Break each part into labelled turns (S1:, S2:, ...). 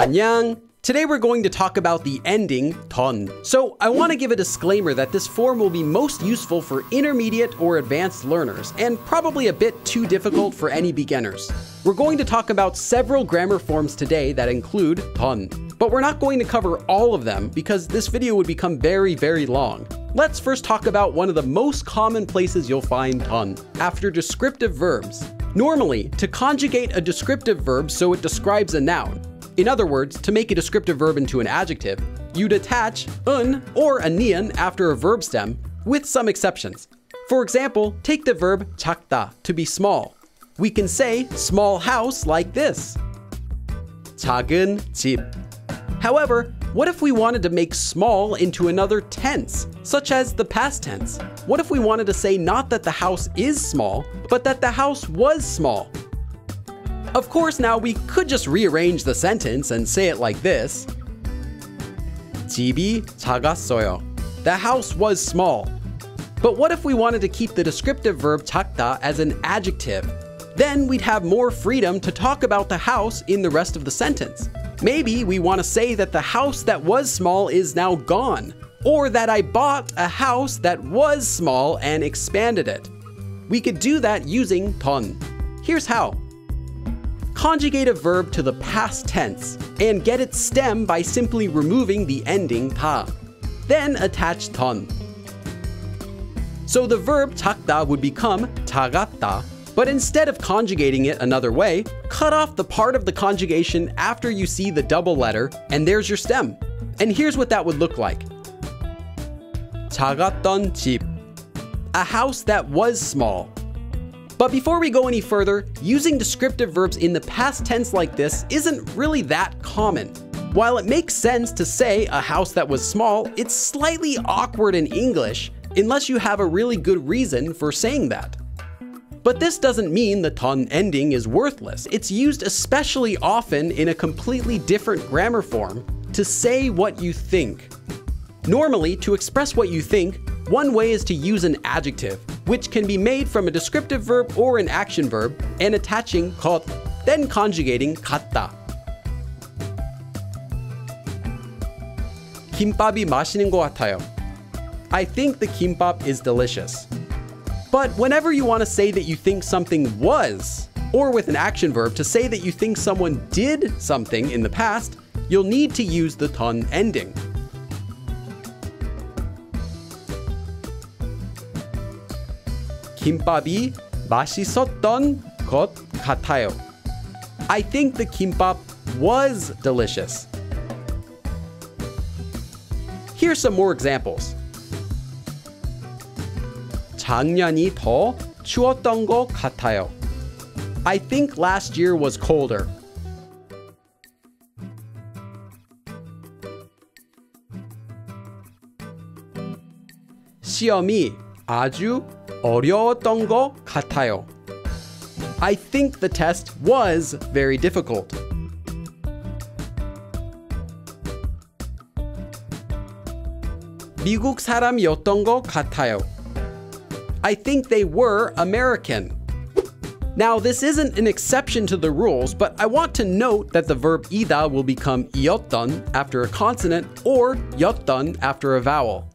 S1: 안녕! Today we're going to talk about the ending 던. So I want to give a disclaimer that this form will be most useful for intermediate or advanced learners, and probably a bit too difficult for any beginners. We're going to talk about several grammar forms today that include 던, but we're not going to cover all of them because this video would become very, very long. Let's first talk about one of the most common places you'll find 던, after descriptive verbs. Normally, to conjugate a descriptive verb so it describes a noun, in other words, to make a descriptive verb into an adjective, you'd attach un or a nian after a verb stem, with some exceptions. For example, take the verb 작다, to be small. We can say small house like this. 작은 집. However, what if we wanted to make small into another tense, such as the past tense? What if we wanted to say not that the house is small, but that the house was small? Of course, now we could just rearrange the sentence and say it like this. 집이 작았어요. The house was small. But what if we wanted to keep the descriptive verb 작다 as an adjective? Then we'd have more freedom to talk about the house in the rest of the sentence. Maybe we want to say that the house that was small is now gone, or that I bought a house that was small and expanded it. We could do that using 던. Here's how. Conjugate a verb to the past tense and get its stem by simply removing the ending 다. Then attach 던. So the verb 작다 would become 작았다, but instead of conjugating it another way, cut off the part of the conjugation after you see the double letter, and there's your stem. And here's what that would look like. 작았던 집. A house that was small. But before we go any further, using descriptive verbs in the past tense like this isn't really that common. While it makes sense to say a house that was small, it's slightly awkward in English unless you have a really good reason for saying that. But this doesn't mean the 던 ending is worthless. It's used especially often in a completely different grammar form, to say what you think. Normally, to express what you think, one way is to use an adjective, which can be made from a descriptive verb or an action verb, and attaching 것, then conjugating 같다. 김밥이 맛있는 것 같아요. I think the kimbap is delicious. But whenever you want to say that you think something was, or with an action verb to say that you think someone did something in the past, you'll need to use the 던 ending. 김밥이 맛있었던 것 같아요. I think the kimbap was delicious. Here's some more examples. 작년이 더 추웠던 것 같아요. I think last year was colder. 시험이 아주 어려웠던 것 같아요. I think the test was very difficult. 미국 사람이었던 것 같아요. I think they were American. Now, this isn't an exception to the rules, but I want to note that the verb 이다 will become 이었던 after a consonant or 였던 after a vowel.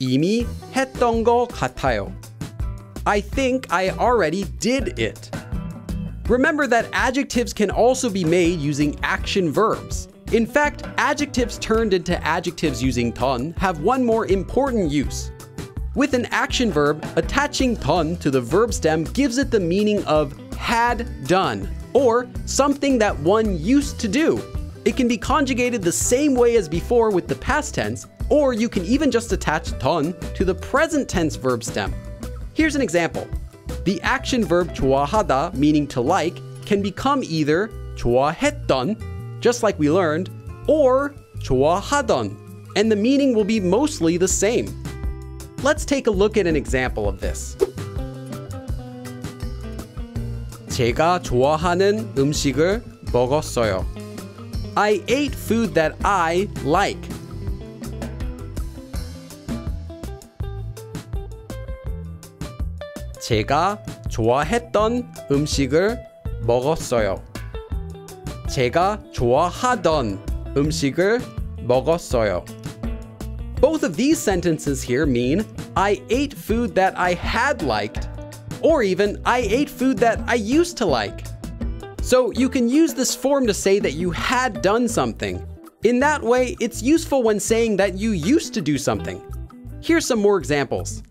S1: 이미 했던 것 같아요. I think I already did it. Remember that adjectives can also be made using action verbs. In fact, adjectives turned into adjectives using 던 have one more important use. With an action verb, attaching 던 to the verb stem gives it the meaning of had done, or something that one used to do. It can be conjugated the same way as before with the past tense, or you can even just attach 던 to the present tense verb stem. Here's an example. The action verb 좋아하다, meaning to like, can become either 좋아했던, just like we learned, or 좋아하던, and the meaning will be mostly the same. Let's take a look at an example of this. 제가 좋아하는 음식을 먹었어요. I ate food that I like. 제가 좋아했던 음식을 먹었어요. 제가 좋아하던 음식을 먹었어요. Both of these sentences here mean I ate food that I had liked, or even I ate food that I used to like. So you can use this form to say that you had done something. In that way, it's useful when saying that you used to do something. Here's some more examples.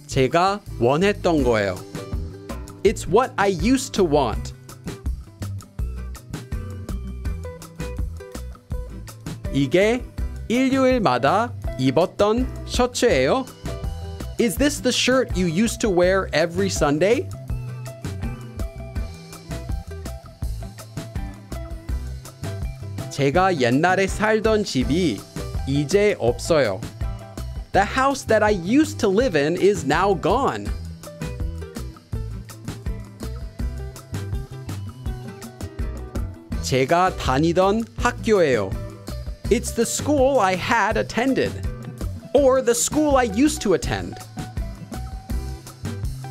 S1: 제가 원했던 거예요. It's what I used to want. 이게 일요일마다 입었던 셔츠예요? Is this the shirt you used to wear every Sunday? 제가 옛날에 살던 집이 이제 없어요. The house that I used to live in is now gone. 제가 다니던 학교예요. It's the school I had attended, or the school I used to attend.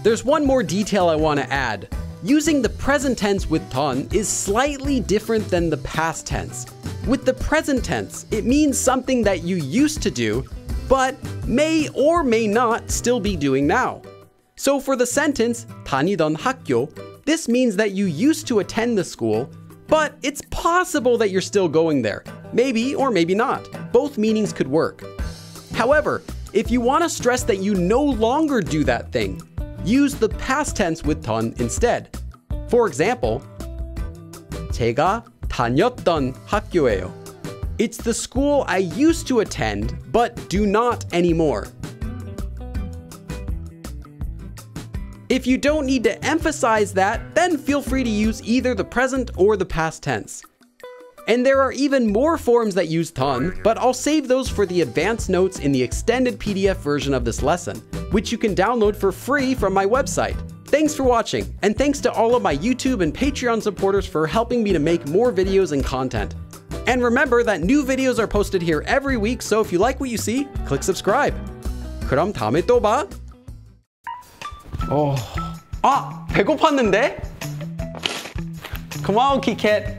S1: There's one more detail I want to add. Using the present tense with 던 is slightly different than the past tense. With the present tense, it means something that you used to do, but may or may not still be doing now. So for the sentence 다니던 학교, this means that you used to attend the school, but it's possible that you're still going there. Maybe or maybe not. Both meanings could work. However, if you want to stress that you no longer do that thing, use the past tense with 던 instead. For example, 제가 다녔던 학교예요. It's the school I used to attend, but do not anymore. If you don't need to emphasize that, then feel free to use either the present or the past tense. And there are even more forms that use 던, but I'll save those for the advanced notes in the extended PDF version of this lesson, which you can download for free from my website. Thanks for watching, and thanks to all of my YouTube and Patreon supporters for helping me to make more videos and content. And remember that new videos are posted here every week, so if you like what you see, click subscribe. 그럼 다음에 또 봐. 배고팠는데? 고마워, 키캣.